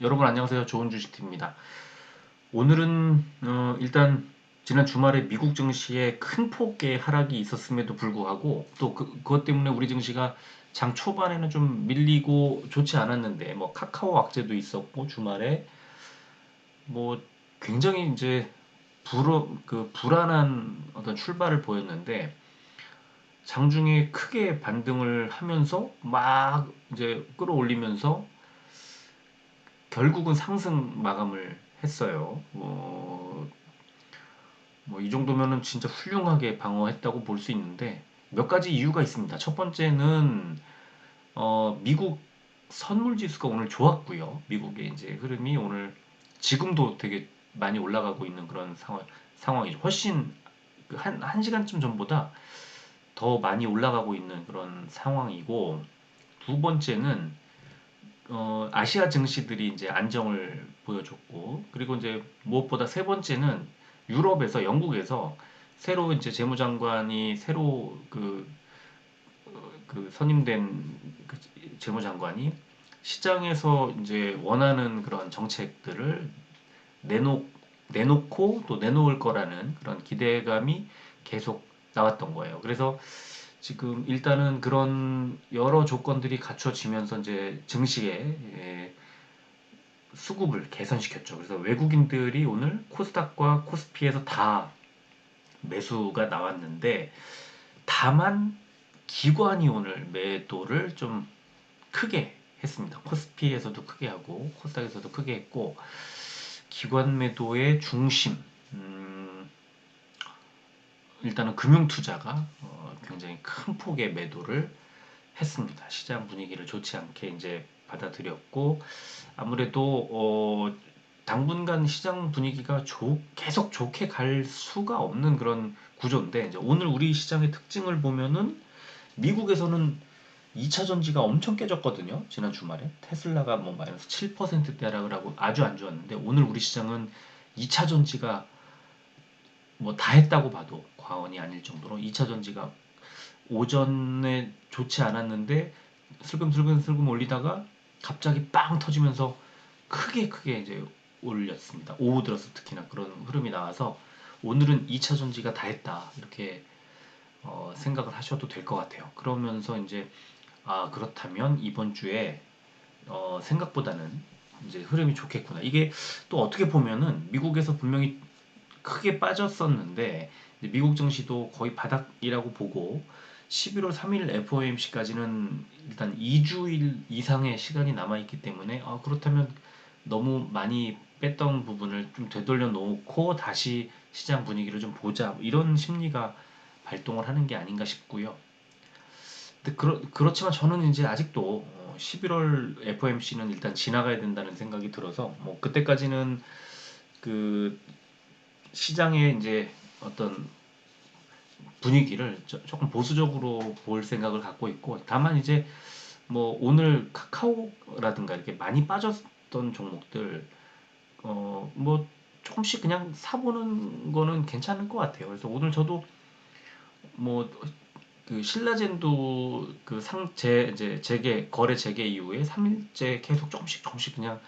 여러분 안녕하세요. 좋은 주식TV입니다. 오늘은 일단 지난 주말에 미국 증시에 큰 폭의 하락이 있었음에도 불구하고 또 그것 때문에 우리 증시가 장 초반에는 좀 밀리고 좋지 않았는데 뭐 카카오 악재도 있었고 주말에 뭐 굉장히 이제 불안한 어떤 출발을 보였는데 장중에 크게 반등을 하면서 막 이제 끌어올리면서 결국은 상승 마감을 했어요. 이 정도면은 진짜 훌륭하게 방어했다고 볼 수 있는데 몇 가지 이유가 있습니다. 첫 번째는 미국 선물 지수가 오늘 좋았고요. 미국의 이제 흐름이 오늘 지금도 되게 많이 올라가고 있는 그런 상황이죠. 훨씬 한 시간쯤 전보다 더 많이 올라가고 있는 그런 상황이고 두 번째는 아시아 증시들이 이제 안정을 보여줬고, 그리고 이제 무엇보다 세 번째는 유럽에서, 영국에서 새로 이제 재무장관이 새로 선임된 그 재무장관이 시장에서 이제 원하는 그런 정책들을 내놓, 내놓고 또 내놓을 거라는 그런 기대감이 계속 나왔던 거예요. 그래서 지금 일단은 그런 여러 조건들이 갖춰지면서 이제 증시에 수급을 개선시켰죠. 그래서 외국인들이 오늘 코스닥과 코스피에서 다 매수가 나왔는데 다만 기관이 오늘 매도를 좀 크게 했습니다. 코스피에서도 크게 하고 코스닥에서도 크게 했고 기관 매도의 중심 일단은 금융투자가 굉장히 큰 폭의 매도를 했습니다. 시장 분위기를 좋지 않게 이제 받아들였고 아무래도 당분간 시장 분위기가 계속 좋게 갈 수가 없는 그런 구조인데 이제 오늘 우리 시장의 특징을 보면은 미국에서는 2차 전지가 엄청 깨졌거든요. 지난 주말에 테슬라가 뭐 마이너스 7% 하락을 하고 아주 안 좋았는데 오늘 우리 시장은 2차 전지가 뭐 다 했다고 봐도 과언이 아닐 정도로 2차 전지가 오전에 좋지 않았는데 슬금슬금 올리다가 갑자기 빵 터지면서 크게 이제 올렸습니다. 오후 들어서 특히나 그런 흐름이 나와서 오늘은 2차 전지가 다 했다 이렇게 생각을 하셔도 될 것 같아요. 그러면서 이제 그렇다면 이번 주에 생각보다는 이제 흐름이 좋겠구나. 이게 또 어떻게 보면은 미국에서 분명히 크게 빠졌었는데 미국 증시도 거의 바닥이라고 보고 11월 3일 FOMC까지는 일단 2주일 이상의 시간이 남아있기 때문에 그렇다면 너무 많이 뺐던 부분을 좀 되돌려 놓고 다시 시장 분위기를 좀 보자 이런 심리가 발동을 하는 게 아닌가 싶고요. 근데 그렇지만 저는 이제 아직도 11월 FOMC는 일단 지나가야 된다는 생각이 들어서 뭐 그때까지는 그 시장의 이제 어떤 분위기를 조금 보수적으로 볼 생각을 갖고 있고 다만 이제 뭐 오늘 카카오라든가 이렇게 많이 빠졌던 종목들 뭐 조금씩 그냥 사보는 거는 괜찮을 것 같아요. 그래서 오늘 저도 뭐 그 신라젠도 그 이제 거래 재개 이후에 3일째 계속 조금씩 그냥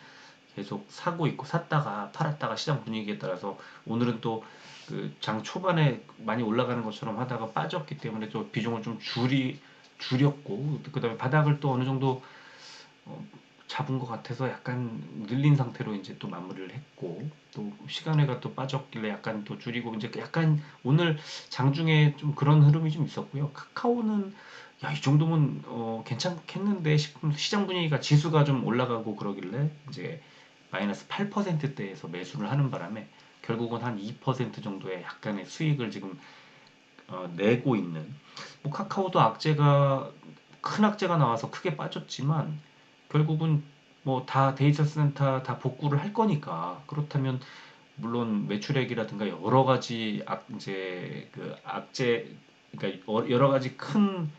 계속 사고 있고 샀다가 팔았다가 시장 분위기에 따라서 오늘은 또 그 장 초반에 많이 올라가는 것처럼 하다가 빠졌기 때문에 또 비중을 좀 줄였고 그다음에 바닥을 또 어느 정도 어, 잡은 것 같아서 약간 늘린 상태로 이제 또 마무리를 했고 또 시간외가 또 빠졌길래 약간 또 줄이고 이제 약간 오늘 장중에 좀 그런 흐름이 좀 있었고요. 카카오는 야, 이 정도면 괜찮겠는데 싶은 시장 분위기가 지수가 좀 올라가고 그러길래 이제 마이너스 8%대에서 매수를 하는 바람에 결국은 한 2% 정도의 약간의 수익을 지금 내고 있는 뭐 카카오도 큰 악재가 나와서 크게 빠졌지만 결국은 뭐 다 데이터 센터 다 복구를 할 거니까 그렇다면 물론 매출액이라든가 여러 가지 이제 그 악재 그러니까 여러 가지 큰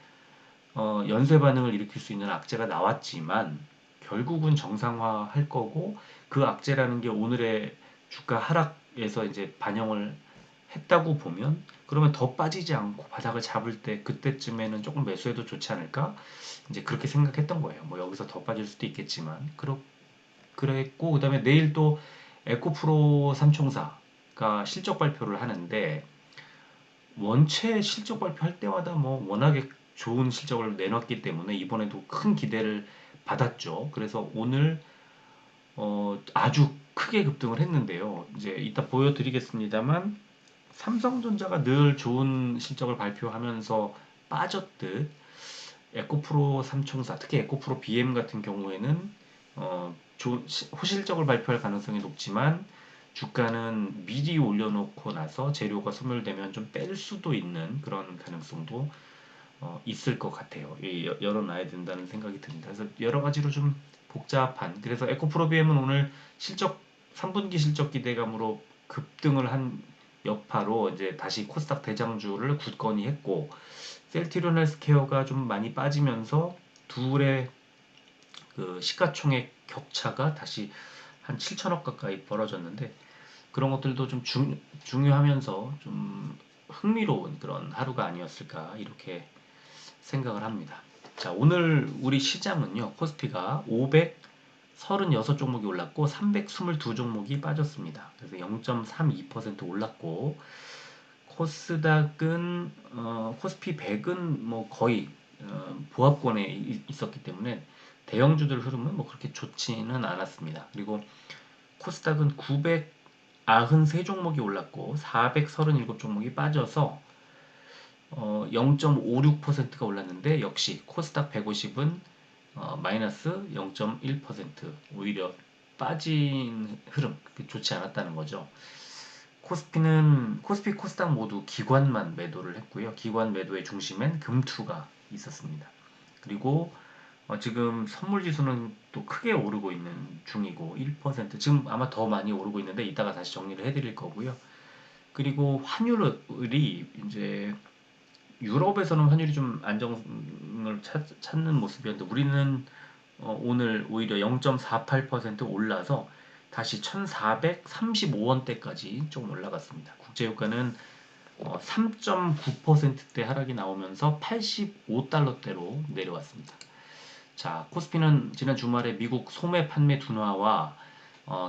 연쇄 반응을 일으킬 수 있는 악재가 나왔지만 결국은 정상화할 거고 그 악재라는 게 오늘의 주가 하락에서 이제 반영을 했다고 보면 그러면 더 빠지지 않고 바닥을 잡을 때 그때쯤에는 조금 매수해도 좋지 않을까? 이제 그렇게 생각했던 거예요. 뭐 여기서 더 빠질 수도 있겠지만 그랬고 그다음에 내일 또 에코프로 삼총사가 실적 발표를 하는데 원체 실적 발표할 때마다 뭐 워낙에 좋은 실적을 내놨기 때문에 이번에도 큰 기대를 받았죠. 그래서 오늘 아주 크게 급등을 했는데요. 이제 이따 보여드리겠습니다만 삼성전자가 늘 좋은 실적을 발표하면서 빠졌듯 에코프로 삼총사, 특히 에코프로 BM 같은 경우에는 호실적을 발표할 가능성이 높지만 주가는 미리 올려놓고 나서 재료가 소멸되면 좀 뺄 수도 있는 그런 가능성도 있을 것 같아요. 열어놔야 된다는 생각이 듭니다. 그래서 여러 가지로 좀 복잡한. 그래서 에코프로 BM은 오늘 실적 3분기 실적 기대감으로 급등을 한 여파로 이제 다시 코스닥 대장주를 굳건히 했고 셀트리온 헬스케어가 좀 많이 빠지면서 둘의 그 시가총액 격차가 다시 한 7천억 가까이 벌어졌는데 그런 것들도 좀 중요하면서 좀 흥미로운 그런 하루가 아니었을까 이렇게 생각을 합니다. 자, 오늘 우리 시장은요. 코스피가 536종목이 올랐고 322종목이 빠졌습니다. 그래서 0.32% 올랐고 코스닥은 코스피 100은 뭐 거의 보합권에 있었기 때문에 대형주들 흐름은 뭐 그렇게 좋지는 않았습니다. 그리고 코스닥은 993종목이 올랐고 437종목이 빠져서 0.56%가 올랐는데 역시 코스닥 150은 마이너스 0.1% 오히려 빠진 흐름 좋지 않았다는 거죠. 코스피 코스닥 모두 기관만 매도를 했고요. 기관 매도의 중심엔 금투가 있었습니다. 그리고 지금 선물 지수는 또 크게 오르고 있는 중이고 1% 지금 아마 더 많이 오르고 있는데 이따가 다시 정리를 해드릴 거고요. 그리고 환율이 이제 유럽에서는 환율이 좀 안정을 찾는 모습이었는데 우리는 오늘 오히려 0.48% 올라서 다시 1435원대까지 좀 올라갔습니다. 국제유가는 3.9%대 하락이 나오면서 85달러대로 내려왔습니다. 자, 코스피는 지난 주말에 미국 소매 판매 둔화와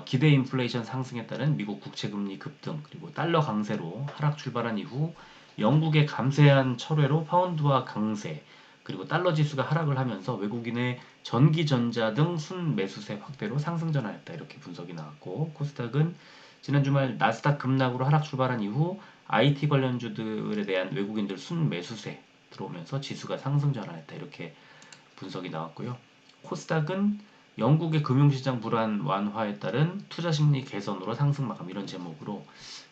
기대 인플레이션 상승에 따른 미국 국채금리 급등 그리고 달러 강세로 하락 출발한 이후 영국의 감세한 철회로 파운드화 강세 그리고 달러 지수가 하락을 하면서 외국인의 전기 전자 등 순매수세 확대로 상승 전환했다 이렇게 분석이 나왔고 코스닥은 지난 주말 나스닥 급락으로 하락 출발한 이후 IT 관련주들에 대한 외국인들 순매수세 들어오면서 지수가 상승 전환했다 이렇게 분석이 나왔고요. 코스닥은 영국의 금융시장 불안 완화에 따른 투자 심리 개선으로 상승 마감 이런 제목으로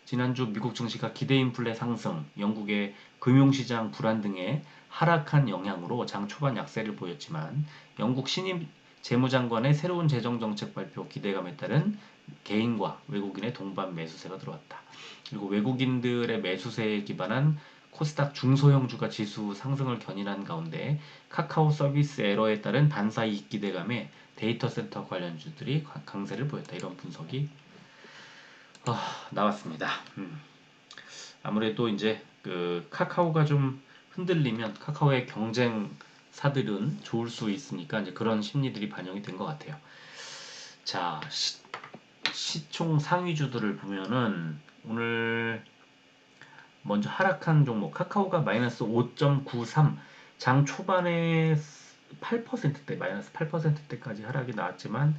지난주 미국 증시가 기대 인플레 상승, 영국의 금융시장 불안 등의 하락한 영향으로 장 초반 약세를 보였지만 영국 신임 재무장관의 새로운 재정정책 발표 기대감에 따른 개인과 외국인의 동반 매수세가 들어왔다. 그리고 외국인들의 매수세에 기반한 코스닥 중소형주가 지수 상승을 견인한 가운데 카카오 서비스 에러에 따른 반사이익 기대감에 데이터 센터 관련주들이 강세를 보였다. 이런 분석이 나왔습니다. 아무래도 이제 그 카카오가 좀 흔들리면 카카오의 경쟁사들은 좋을 수 있으니까 이제 그런 심리들이 반영이 된 것 같아요. 자, 시총 상위주들을 보면은 오늘 먼저 하락한 종목 카카오가 마이너스 5.93 장 초반에 8%대 마이너스 8%대까지 하락이 나왔지만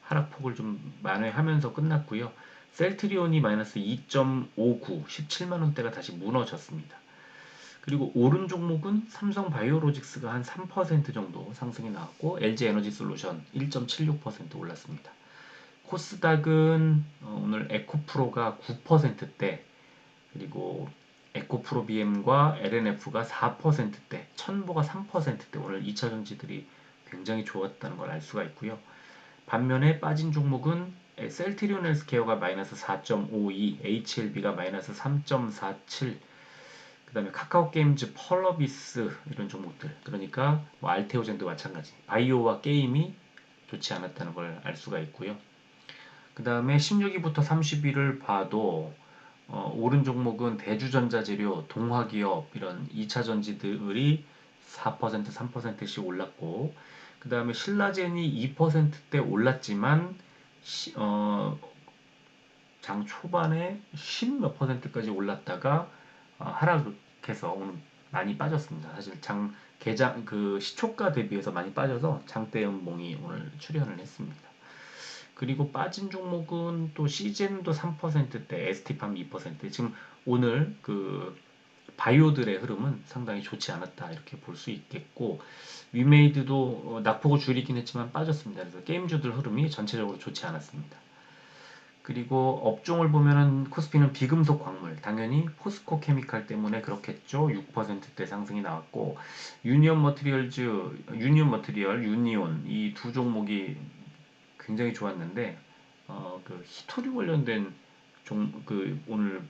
하락폭을 좀 만회하면서 끝났고요. 셀트리온이 마이너스 2.59 17만원대가 다시 무너졌습니다. 그리고 오른 종목은 삼성바이오로직스가 한 3% 정도 상승이 나왔고 LG에너지솔루션 1.76% 올랐습니다. 코스닥은 오늘 에코프로가 9%대 그리고 에코프로 BM과 LNF가 4%대, 천보가 3%대 오늘 2차전지들이 굉장히 좋았다는 걸 알 수가 있고요. 반면에 빠진 종목은 셀트리온 헬스케어가 마이너스 4.52, HLB가 마이너스 3.47, 그 다음에 카카오게임즈, 펄러비스 이런 종목들 그러니까 뭐 알테오젠도 마찬가지 바이오와 게임이 좋지 않았다는 걸 알 수가 있고요. 그 다음에 16위부터 30위를 봐도 오른 종목은 대주전자재료, 동화기업 이런 2차전지들이 4%, 3%씩 올랐고 그 다음에 신라젠이 2%대 올랐지만 시- 어, 장 초반에 10 몇 퍼센트까지 올랐다가 하락해서 오늘 많이 빠졌습니다. 사실 장 개장 그 시초가 대비해서 많이 빠져서 장대 연봉이 오늘 출현을 했습니다. 그리고 빠진 종목은 또 시젠도 3%대, ST팜 2%. 지금 오늘 그 바이오들의 흐름은 상당히 좋지 않았다 이렇게 볼 수 있겠고, 위메이드도 낙폭을 줄이긴 했지만 빠졌습니다. 그래서 게임주들 흐름이 전체적으로 좋지 않았습니다. 그리고 업종을 보면은 코스피는 비금속 광물, 당연히 포스코 케미칼 때문에 그렇겠죠. 6%대 상승이 나왔고, 유니온 머티리얼, 유니온 이 두 종목이 굉장히 좋았는데, 그 히토류 관련된 그 오늘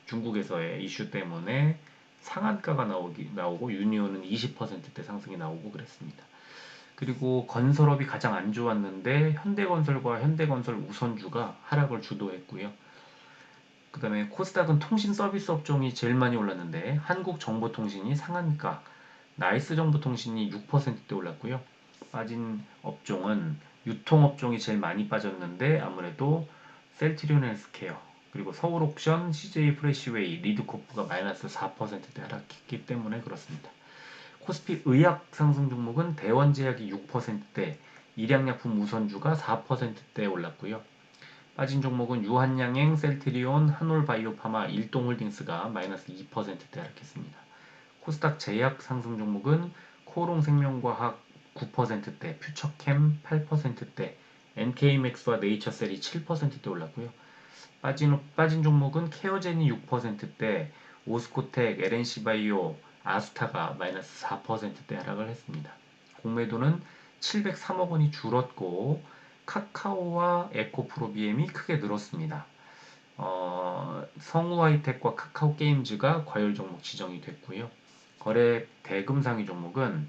중국에서의 이슈 때문에 상한가가 나오고 유니온은 20%대 상승이 나오고 그랬습니다. 그리고 건설업이 가장 안 좋았는데 현대건설과 현대건설 우선주가 하락을 주도했고요. 그 다음에 코스닥은 통신 서비스 업종이 제일 많이 올랐는데 한국정보통신이 상한가, 나이스정보통신이 6%대 올랐고요. 빠진 업종은 유통업종이 제일 많이 빠졌는데 아무래도 셀트리온 헬스케어, 그리고 서울옥션, CJ 프레시웨이, 리드코프가 마이너스 4%대 하락했기 때문에 그렇습니다. 코스피 의약 상승 종목은 대원제약이 6%대, 일양약품 우선주가 4%대 올랐고요. 빠진 종목은 유한양행, 셀트리온, 한올바이오파마, 일동홀딩스가 마이너스 2%대 하락했습니다. 코스닥 제약 상승 종목은 코롱생명과학 9%대, 퓨처캠 8%대, NK맥스와 네이처셀이 7%대 올랐고요. 빠진 종목은 케어젠이 6%대, 오스코텍, LNC바이오, 아스타가 마이너스 4%대 하락을 했습니다. 공매도는 703억 원이 줄었고 카카오와 에코프로비엠이 크게 늘었습니다. 성우하이텍과 카카오게임즈가 과열 종목 지정이 됐고요. 거래 대금 상위 종목은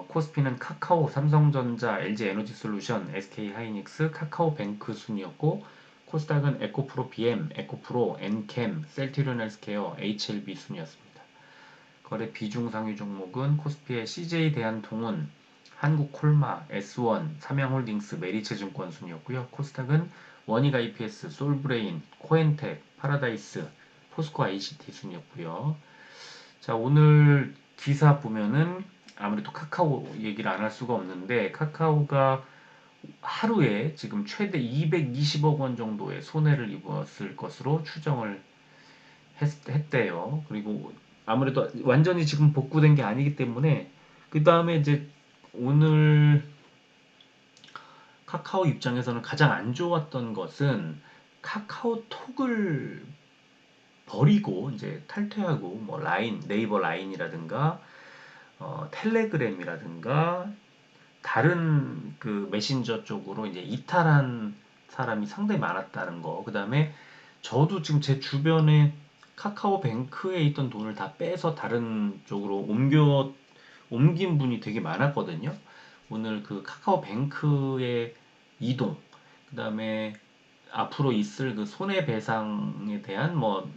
코스피는 카카오, 삼성전자, LG에너지솔루션, SK하이닉스, 카카오뱅크 순이었고, 코스닥은 에코프로 BM, 에코프로, 엔캠, 셀트리온헬스케어, HLB 순이었습니다. 거래 비중 상위 종목은 코스피의 CJ 대한통운, 한국콜마, S1, 삼양홀딩스, 메리츠증권 순이었고요. 코스닥은 원익 IPS, 솔브레인, 코엔텍, 파라다이스, 포스코 ICT 순이었고요. 자, 오늘 기사 보면은 아무래도 카카오 얘기를 안 할 수가 없는데, 카카오가 하루에 지금 최대 220억 원 정도의 손해를 입었을 것으로 추정을 했대요. 그리고 아무래도 완전히 지금 복구된 게 아니기 때문에, 그 다음에 이제 오늘 카카오 입장에서는 가장 안 좋았던 것은 카카오톡을 버리고 이제 탈퇴하고 뭐 네이버 라인이라든가 텔레그램이라든가 다른 그 메신저 쪽으로 이제 이탈한 사람이 상당히 많았다는 거. 그 다음에 저도 지금 제 주변에 카카오뱅크에 있던 돈을 다 빼서 다른 쪽으로 옮긴 분이 되게 많았거든요. 오늘 그 카카오뱅크의 이동, 그 다음에 앞으로 있을 그 손해배상에 대한 뭐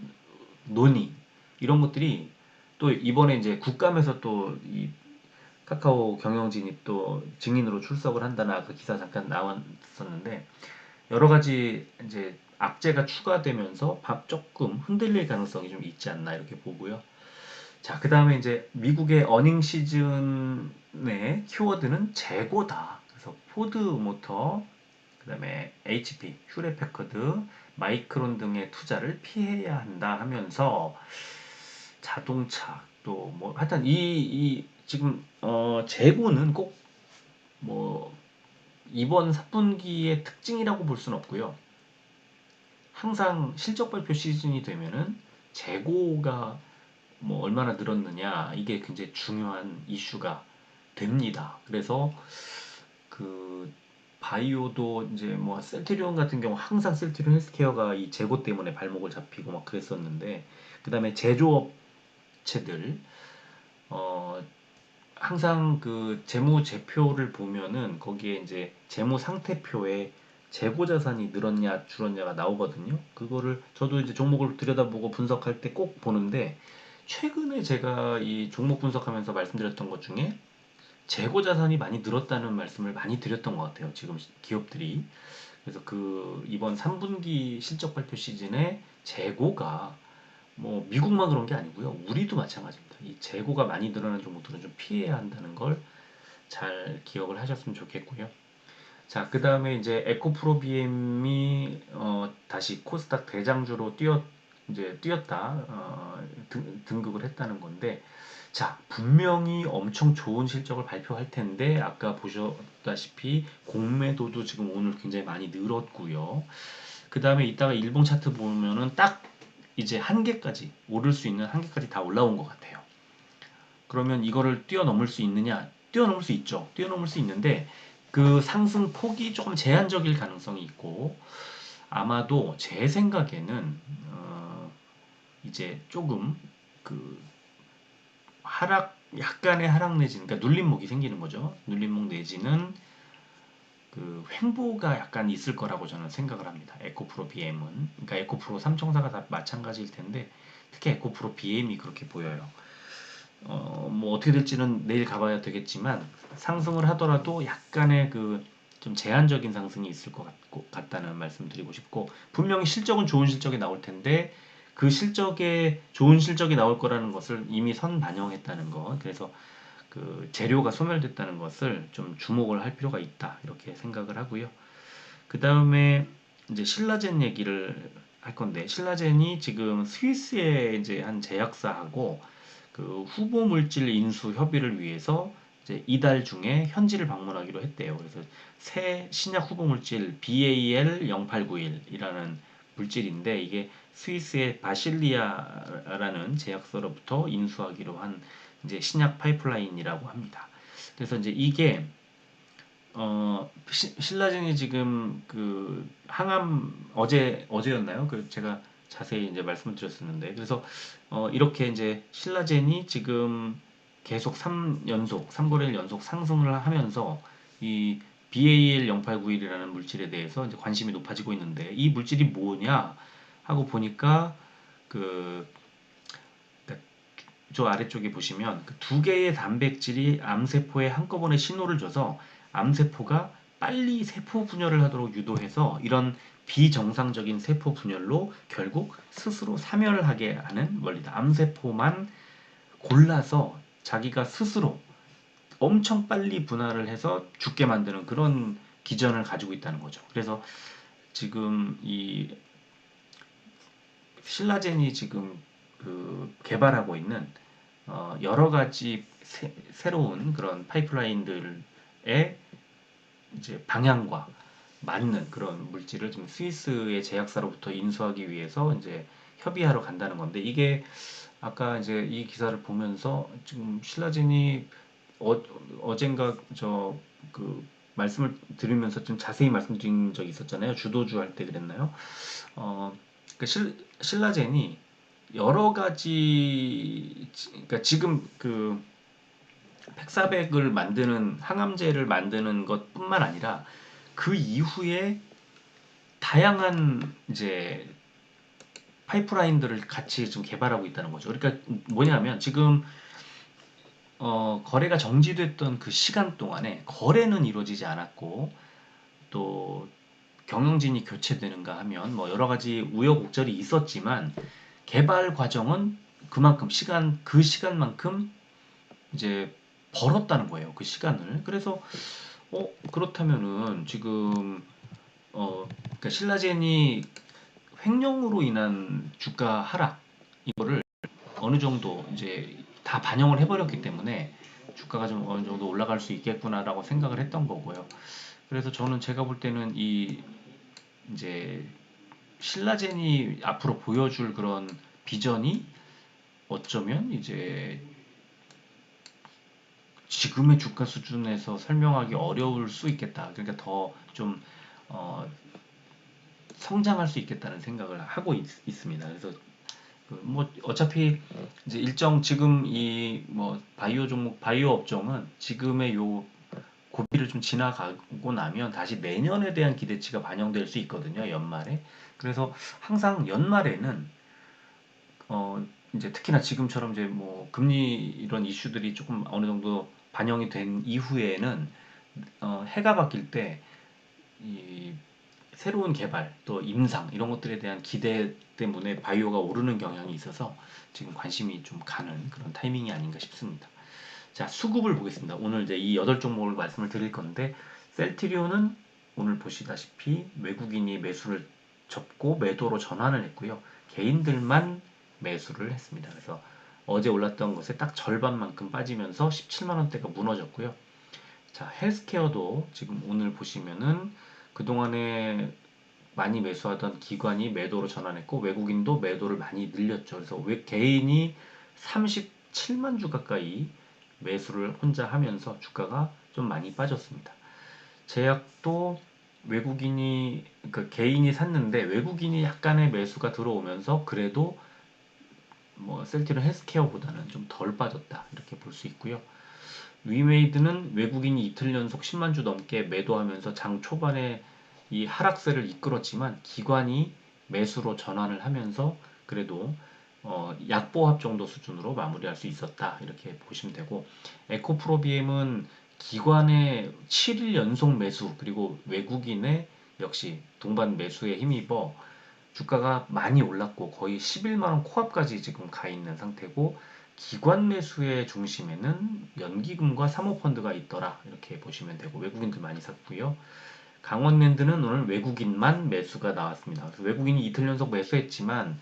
논의, 이런 것들이 또 이번에 이제 국감에서 또 이 카카오 경영진이 또 증인으로 출석을 한다나 그 기사 잠깐 나왔었는데, 여러 가지 이제 악재가 추가되면서 밥 조금 흔들릴 가능성이 좀 있지 않나 이렇게 보고요. 자, 그 다음에 이제 미국의 어닝 시즌의 키워드는 재고다. 그래서 포드 모터, 그 다음에 HP, 휴레패커드, 마이크론 등의 투자를 피해야 한다 하면서 자동차 또 뭐 하여튼 이 지금 재고는 꼭 뭐 이번 4분기의 특징이라고 볼 수는 없고요. 항상 실적 발표 시즌이 되면은 재고가 뭐 얼마나 늘었느냐 이게 굉장히 중요한 이슈가 됩니다. 그래서 그 바이오도 이제 뭐 셀트리온 같은 경우 항상 셀트리온 헬스케어가 이 재고 때문에 발목을 잡히고 막 그랬었는데, 그 다음에 제조업체들 어 항상 그 재무제표를 보면은 거기에 이제 재무상태표에 재고 자산이 늘었냐 줄었냐가 나오거든요. 그거를 저도 이제 종목을 들여다보고 분석할 때 꼭 보는데, 최근에 제가 이 종목 분석하면서 말씀드렸던 것 중에 재고 자산이 많이 늘었다는 말씀을 많이 드렸던 것 같아요. 지금 기업들이. 그래서 이번 3분기 실적 발표 시즌에 재고가 뭐 미국만 그런 게 아니고요. 우리도 마찬가지입니다. 이 재고가 많이 늘어난 종목들은 좀 피해야 한다는 걸 잘 기억을 하셨으면 좋겠고요. 자, 그 다음에 이제 에코프로 BM이 다시 코스닥 대장주로 이제 뛰었다, 등극을 했다는 건데, 자, 분명히 엄청 좋은 실적을 발표할 텐데, 아까 보셨다시피 공매도도 지금 오늘 굉장히 많이 늘었고요. 그 다음에 이따가 일봉 차트 보면은 딱 이제 한계까지, 오를 수 있는 한계까지 다 올라온 것 같아요. 그러면 이거를 뛰어넘을 수 있느냐? 뛰어넘을 수 있죠. 뛰어넘을 수 있는데 그 상승 폭이 조금 제한적일 가능성이 있고, 아마도 제 생각에는 이제 조금 그 약간의 하락 내지는, 그러니까 눌림목이 생기는 거죠. 눌림목 내지는 그 횡보가 약간 있을 거라고 저는 생각을 합니다. 에코프로 BM은, 그러니까 에코프로 삼총사가 다 마찬가지일 텐데 특히 에코프로 BM이 그렇게 보여요. 뭐 어떻게 될지는 내일 가봐야 되겠지만, 상승을 하더라도 약간의 좀 제한적인 상승이 있을 것 같다는 말씀 드리고 싶고, 분명히 실적은 좋은 실적이 나올 텐데 그 실적에 좋은 실적이 나올 거라는 것을 이미 선반영했다는 것, 그래서 그 재료가 소멸됐다는 것을 좀 주목을 할 필요가 있다, 이렇게 생각을 하고요. 그 다음에 이제 신라젠 얘기를 할 건데, 신라젠이 지금 스위스의 이제 한 제약사하고 그 후보 물질 인수 협의를 위해서 이제 이달 중에 현지를 방문하기로 했대요. 그래서 새 신약 후보 물질 BAL0891이라는 물질인데, 이게 스위스의 바실리아라는 제약사로부터 인수하기로 한 이제 신약 파이프라인이라고 합니다. 그래서 이제 이게 신라젠이 지금 그 항암, 어제였나요? 제가 자세히 이제 말씀을 드렸었는데, 그래서 이렇게 이제 신라젠이 지금 계속 3거래일 연속 상승을 하면서 이 BAL0891이라는 물질에 대해서 이제 관심이 높아지고 있는데, 이 물질이 뭐냐 하고 보니까 그, 그러니까 저 아래쪽에 보시면 그 두 개의 단백질이 암세포에 한꺼번에 신호를 줘서 암세포가 빨리 세포 분열을 하도록 유도해서 이런 비정상적인 세포 분열로 결국 스스로 사멸하게 하는 원리다. 암세포만 골라서 자기가 스스로 엄청 빨리 분할을 해서 죽게 만드는 그런 기전을 가지고 있다는 거죠. 그래서 지금 이 신라젠이 지금 개발하고 있는 여러 가지 새로운 그런 파이프라인들의 이제 방향과 맞는 그런 물질을 지금 스위스의 제약사로부터 인수하기 위해서 이제 협의하러 간다는 건데, 이게 아까 이제 이 기사를 보면서 지금 신라젠이 어젠가 말씀을 들으면서 좀 자세히 말씀드린 적이 있었잖아요. 주도주 할 때 그랬나요? 그 신라젠이 여러 가지, 그러니까 지금 팩사백을 만드는 항암제를 만드는 것뿐만 아니라 그 이후에 다양한 이제 파이프라인들을 같이 좀 개발하고 있다는 거죠. 그러니까 뭐냐면 지금 거래가 정지됐던 그 시간 동안에 거래는 이루어지지 않았고, 또 경영진이 교체되는가 하면 뭐 여러 가지 우여곡절이 있었지만 개발 과정은 그만큼 그 시간만큼 이제 벌었다는 거예요. 그 시간을. 그래서 그렇다면은 지금 그러니까 신라젠이 횡령으로 인한 주가 하락, 이거를 어느 정도 이제 다 반영을 해버렸기 때문에 주가가 좀 어느 정도 올라갈 수 있겠구나라고 생각을 했던 거고요. 그래서 저는 제가 볼 때는 이제 신라젠이 앞으로 보여줄 그런 비전이 어쩌면 이제 지금의 주가 수준에서 설명하기 어려울 수 있겠다. 그러니까 더 좀 성장할 수 있겠다는 생각을 하고 있습니다. 그래서 뭐 어차피 이제 지금 이 뭐 바이오 업종은 지금의 요 고비를 좀 지나가고 나면 다시 내년에 대한 기대치가 반영될 수 있거든요, 연말에. 그래서 항상 연말에는 이제 특히나 지금처럼 이제 뭐 금리 이런 이슈들이 조금 어느 정도 반영이 된 이후에는 해가 바뀔 때 이 새로운 개발, 또 임상 이런 것들에 대한 기대 때문에 바이오가 오르는 경향이 있어서 지금 관심이 좀 가는 그런 타이밍이 아닌가 싶습니다. 자, 수급을 보겠습니다. 오늘 이제 이 8종목을 말씀을 드릴 건데, 셀트리온은 오늘 보시다시피 외국인이 매수를 접고 매도로 전환을 했고요. 개인들만 매수를 했습니다. 그래서 어제 올랐던 것에 딱 절반만큼 빠지면서 17만 원대가 무너졌고요. 자, 헬스케어도 지금 오늘 보시면은 그동안에 많이 매수하던 기관이 매도로 전환했고 외국인도 매도를 많이 늘렸죠. 그래서 개인이 37만 주 가까이 매수를 혼자 하면서 주가가 좀 많이 빠졌습니다. 제약도 외국인이 그러니까 개인이 샀는데 외국인이 약간의 매수가 들어오면서 그래도 뭐 셀트리온 헬스케어보다는 좀 덜 빠졌다 이렇게 볼 수 있고요. 위메이드는 외국인이 이틀 연속 10만 주 넘게 매도하면서 장 초반에 이 하락세를 이끌었지만 기관이 매수로 전환을 하면서 그래도 약보합 정도 수준으로 마무리할 수 있었다 이렇게 보시면 되고, 에코프로비엠은 기관의 7일 연속 매수 그리고 외국인의 역시 동반 매수에 힘입어 주가가 많이 올랐고 거의 11만원 코앞까지 지금 가 있는 상태고, 기관 매수의 중심에는 연기금과 사모펀드가 있더라 이렇게 보시면 되고 외국인들 많이 샀고요. 강원랜드는 오늘 외국인만 매수가 나왔습니다. 그래서 외국인이 이틀 연속 매수했지만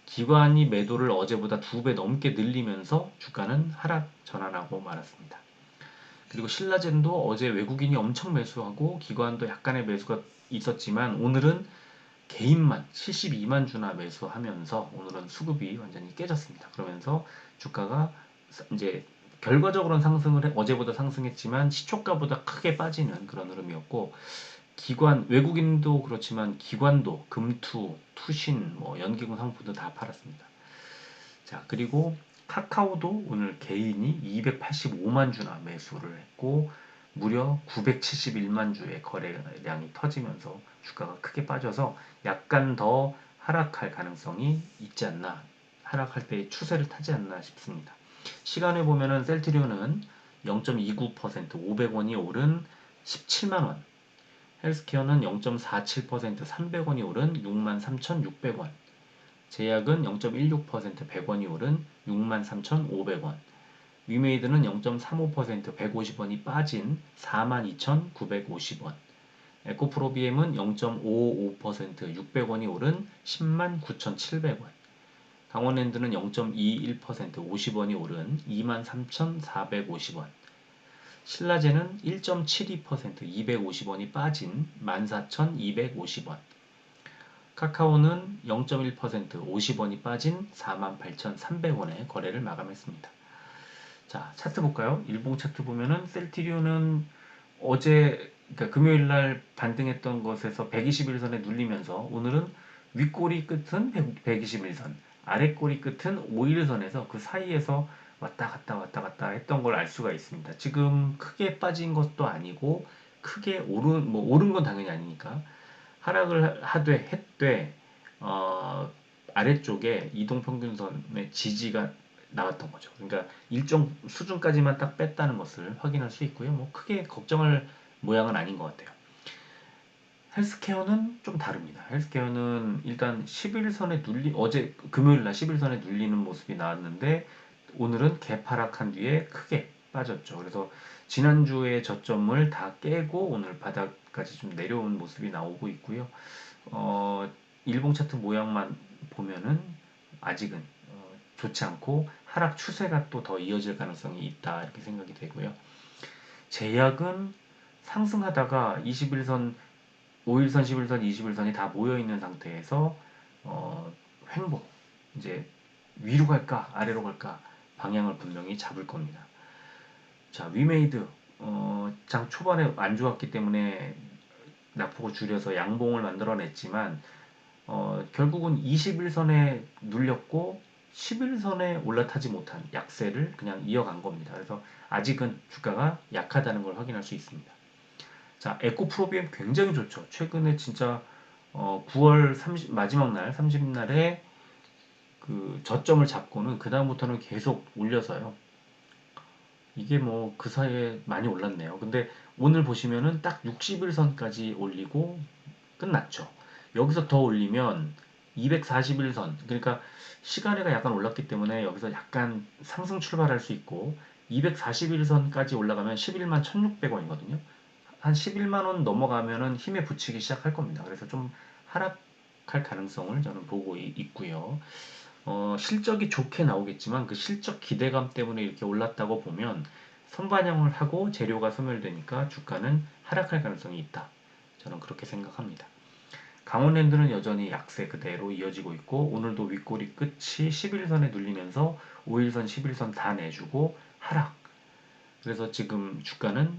기관이 매도를 어제보다 2배 넘게 늘리면서 주가는 하락 전환하고 말았습니다. 그리고 신라젠도 어제 외국인이 엄청 매수하고 기관도 약간의 매수가 있었지만 오늘은 개인만 72만 주나 매수하면서 오늘은 수급이 완전히 깨졌습니다. 그러면서 주가가 이제 결과적으로는 어제보다 상승했지만 시초가보다 크게 빠지는 그런 흐름이었고, 기관 외국인도 그렇지만 기관도 금투, 투신, 뭐 연기금 상품도 다 팔았습니다. 자, 그리고 카카오도 오늘 개인이 285만 주나 매수를 했고 무려 971만 주의 거래량이 터지면서 주가가 크게 빠져서 약간 더 하락할 가능성이 있지 않나, 하락할 때의 추세를 타지 않나 싶습니다. 시간에 보면은 셀트리온은 0.29% 500원이 오른 17만원, 헬스케어는 0.47% 300원이 오른 63,600원, 제약은 0.16% 100원이 오른 63,500원, 위메이드는 0.35% 150원이 빠진 42,950원, 에코프로비엠은 0.55% 600원이 오른 109,700원, 강원랜드는 0.21% 50원이 오른 23,450원, 신라제는 1.72% 250원이 빠진 14,250원, 카카오는 0.1% 50원이 빠진 48,300원에 거래를 마감했습니다. 자, 차트 볼까요? 일봉 차트 보면은 셀트리온은 어제 그러니까 금요일 날 반등했던 것에서 121선에 눌리면서 오늘은 윗꼬리 끝은 121선, 아랫꼬리 끝은 5일선에서 그 사이에서 왔다 갔다 했던 걸 알 수가 있습니다. 지금 크게 빠진 것도 아니고 크게 오른 건 당연히 아니니까 하락을 하되 했되 아래쪽에 이동평균선의 지지가 나왔던 거죠. 그러니까 일정 수준까지만 딱 뺐다는 것을 확인할 수 있고요. 뭐 크게 걱정할 모양은 아닌 것 같아요. 헬스케어는 좀 다릅니다. 헬스케어는 일단 11선에 어제 금요일날 11선에 눌리는 모습이 나왔는데 오늘은 개파락한 뒤에 크게 빠졌죠. 그래서 지난주의 저점을 다 깨고 오늘 바닥까지 좀 내려온 모습이 나오고 있고요. 일봉 차트 모양만 보면은 아직은 좋지 않고 하락 추세가 또 더 이어질 가능성이 있다 이렇게 생각이 되고요. 제약은 상승하다가 21선, 5일선, 11선, 21선이 다 모여 있는 상태에서 횡보, 이제 위로 갈까 아래로 갈까 방향을 분명히 잡을 겁니다. 자, 위메이드 장 초반에 안 좋았기 때문에 낙폭을 줄여서 양봉을 만들어냈지만 결국은 21선에 눌렸고 11선에 올라타지 못한 약세를 그냥 이어간 겁니다. 그래서 아직은 주가가 약하다는 걸 확인할 수 있습니다. 자, 에코프로비엠 굉장히 좋죠. 최근에 진짜 9월 30 마지막 날 30날에 그 저점을 잡고는 그 다음부터는 계속 올려서요. 이게 뭐 그 사이에 많이 올랐네요. 근데 오늘 보시면은 딱 61선까지 올리고 끝났죠. 여기서 더 올리면 241선, 그러니까 시간에가 약간 올랐기 때문에 여기서 약간 상승 출발할 수 있고 241선까지 올라가면 11만 1,600원이거든요. 한 11만 원 넘어가면은 힘에 부치기 시작할 겁니다. 그래서 좀 하락할 가능성을 저는 보고 있고요. 실적이 좋게 나오겠지만 그 실적 기대감 때문에 이렇게 올랐다고 보면 선반영을 하고 재료가 소멸되니까 주가는 하락할 가능성이 있다. 저는 그렇게 생각합니다. 강원랜드는 여전히 약세 그대로 이어지고 있고 오늘도 윗꼬리 끝이 11선에 눌리면서 5일선, 11선 다 내주고 하락. 그래서 지금 주가는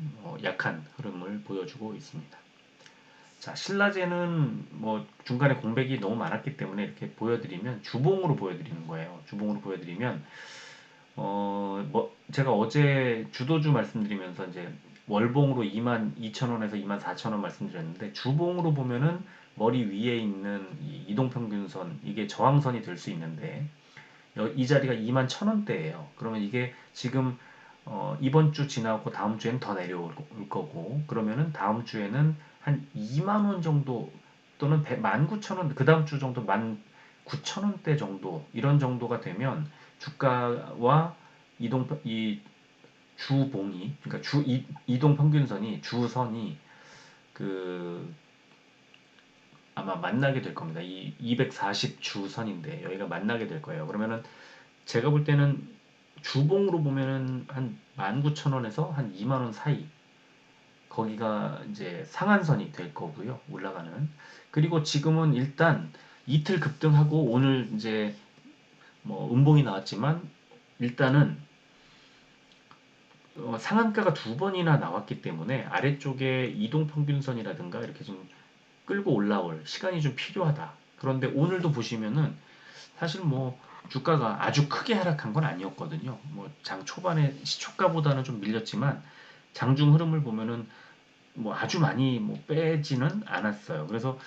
약한 흐름을 보여주고 있습니다. 자, 신라제는 뭐 중간에 공백이 너무 많았기 때문에 이렇게 보여드리면 주봉으로 보여드리는 거예요. 주봉으로 보여드리면 뭐 제가 어제 주도주 말씀드리면서 이제 월봉으로 22,000원에서 24,000원 말씀드렸는데 주봉으로 보면은 머리 위에 있는 이 이동평균선 이게 저항선이 될 수 있는데 이 자리가 21,000원대예요. 그러면 이게 지금 이번 주 지나고 다음 주엔 더 내려올 거고 그러면은 다음 주에는 한 2만 원 정도 또는 19,000원 그 다음 주 정도 19,000원대 정도 이런 정도가 되면 주가와 이 주봉이 그러니까 이동 평균선이 주선이 그 아마 만나게 될 겁니다. 이 240 주선인데 여기가 만나게 될 거예요. 그러면은 제가 볼 때는 주봉으로 보면은 한 19,000원에서 한 2만 원 사이 거기가 이제 상한선이 될 거고요. 올라가는. 그리고 지금은 일단 이틀 급등하고 오늘 이제 뭐 음봉이 나왔지만 일단은 상한가가 두 번이나 나왔기 때문에 아래쪽에 이동평균선이라든가 이렇게 좀 끌고 올라올 시간이 좀 필요하다. 그런데 오늘도 보시면은 사실 뭐 주가가 아주 크게 하락한 건 아니었거든요. 뭐 장 초반에 시초가보다는 좀 밀렸지만 장중 흐름을 보면은 뭐 아주 많이 뭐 빼지는 않았어요. 그래서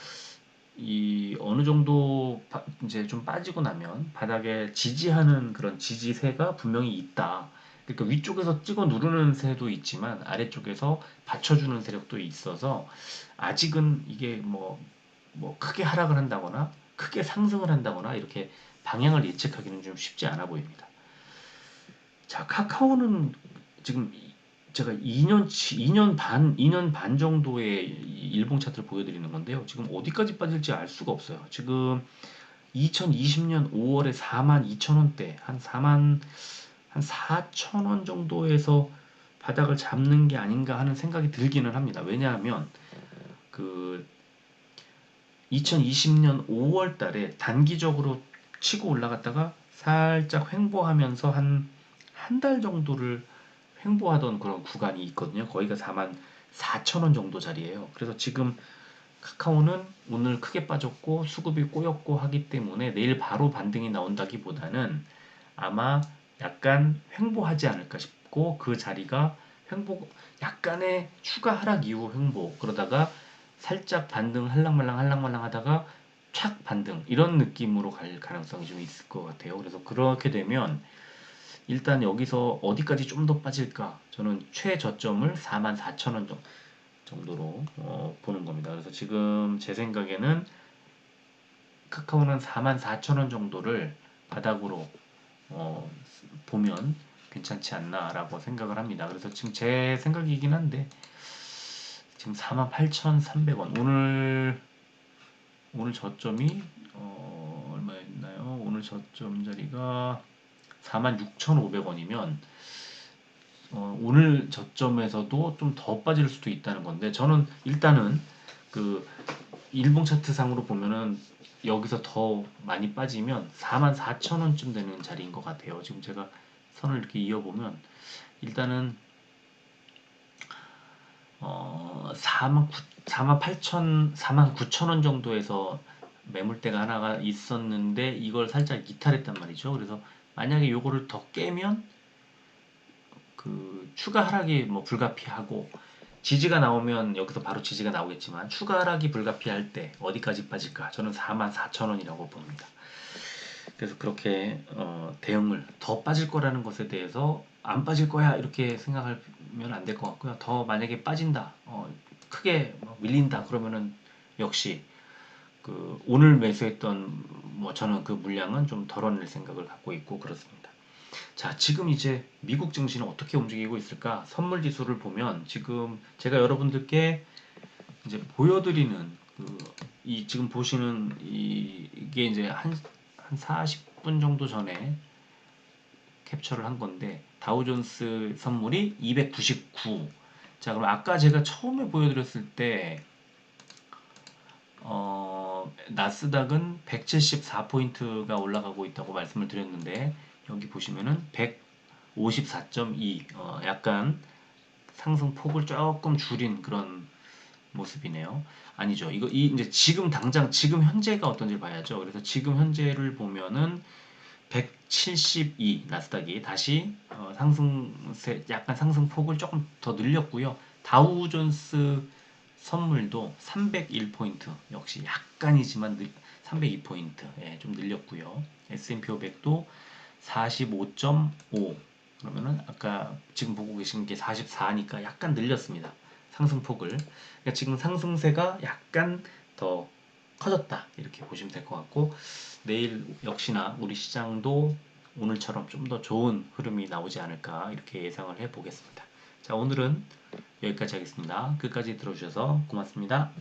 이 어느 정도 이제 좀 빠지고 나면 바닥에 지지하는 그런 지지세가 분명히 있다. 그러니까 위쪽에서 찍어 누르는 세도 있지만 아래쪽에서 받쳐주는 세력도 있어서 아직은 이게 뭐 크게 하락을 한다거나 크게 상승을 한다거나 이렇게 방향을 예측하기는 좀 쉽지 않아 보입니다. 자, 카카오는 지금 제가 2년 반 정도의 일봉 차트를 보여드리는 건데요. 지금 어디까지 빠질지 알 수가 없어요. 지금 2020년 5월에 42,000원대, 한 4,000원 정도에서 바닥을 잡는 게 아닌가 하는 생각이 들기는 합니다. 왜냐하면 그 2020년 5월 달에 단기적으로 치고 올라갔다가 살짝 횡보하면서 한 달 정도를 횡보하던 그런 구간이 있거든요. 거기가 44,000원 정도 자리예요. 그래서 지금 카카오는 오늘 크게 빠졌고 수급이 꼬였고 하기 때문에 내일 바로 반등이 나온다기보다는 아마 약간 횡보하지 않을까 싶고 그 자리가 횡보 약간의 추가 하락 이후 횡보 그러다가 살짝 반등 할랑말랑 하다가 착 반등 이런 느낌으로 갈 가능성이 좀 있을 것 같아요. 그래서 그렇게 되면 일단 여기서 어디까지 좀 더 빠질까? 저는 최저점을 44,000원 정도로 보는 겁니다. 그래서 지금 제 생각에는 카카오는 44,000원 정도를 바닥으로 어, 보면 괜찮지 않나라고 생각을 합니다. 그래서 지금 제 생각이긴 한데 지금 48,300원 오늘 저점이 얼마였나요? 오늘 저점 자리가 46,500원이면 오늘 저점에서도 좀 더 빠질 수도 있다는 건데 저는 일단은 그 일봉 차트상으로 보면은 여기서 더 많이 빠지면 44,000원쯤 되는 자리인 것 같아요. 지금 제가 선을 이렇게 이어보면 일단은 49,000원 정도에서 매물대가 하나가 있었는데 이걸 살짝 이탈했단 말이죠. 그래서 만약에 요거를 더 깨면 그 추가 하락이 뭐 불가피하고 지지가 나오면 여기서 바로 지지가 나오겠지만 추가 하락이 불가피할 때 어디까지 빠질까? 저는 44,000원이라고 봅니다. 그래서 그렇게 대응을 더 빠질 거라는 것에 대해서 안 빠질 거야 이렇게 생각하면 안 될 것 같고요. 더 만약에 빠진다, 크게 밀린다 그러면은 역시 오늘 매수했던 저는 그 물량은 좀 덜어낼 생각을 갖고 있고 그렇습니다. 자, 지금 이제 미국 증시는 어떻게 움직이고 있을까? 선물 지수를 보면 지금 제가 여러분들께 이제 보여드리는 이 지금 보시는 이게 이제 한 40분 정도 전에 캡처를 한 건데 다우존스 선물이 299. 자, 그럼 아까 제가 처음에 보여드렸을 때 나스닥은 174포인트가 올라가고 있다고 말씀을 드렸는데 여기 보시면은 154.2 약간 상승폭을 조금 줄인 그런 모습이네요. 아니죠. 이제 지금 당장 지금 현재가 어떤지 봐야죠. 그래서 지금 현재를 보면은 172 나스닥이 다시 상승세 약간 상승폭을 조금 더 늘렸고요. 다우존스 선물도 301포인트 역시 약간이지만 302포인트 좀 늘렸고요. S&P 500도 45.5 그러면은 아까 지금 보고 계신 게 44니까 약간 늘렸습니다. 상승폭을. 그러니까 지금 상승세가 약간 더 커졌다 이렇게 보시면 될 것 같고 내일 역시나 우리 시장도 오늘처럼 좀 더 좋은 흐름이 나오지 않을까 이렇게 예상을 해 보겠습니다. 자, 오늘은 여기까지 하겠습니다. 끝까지 들어주셔서 고맙습니다.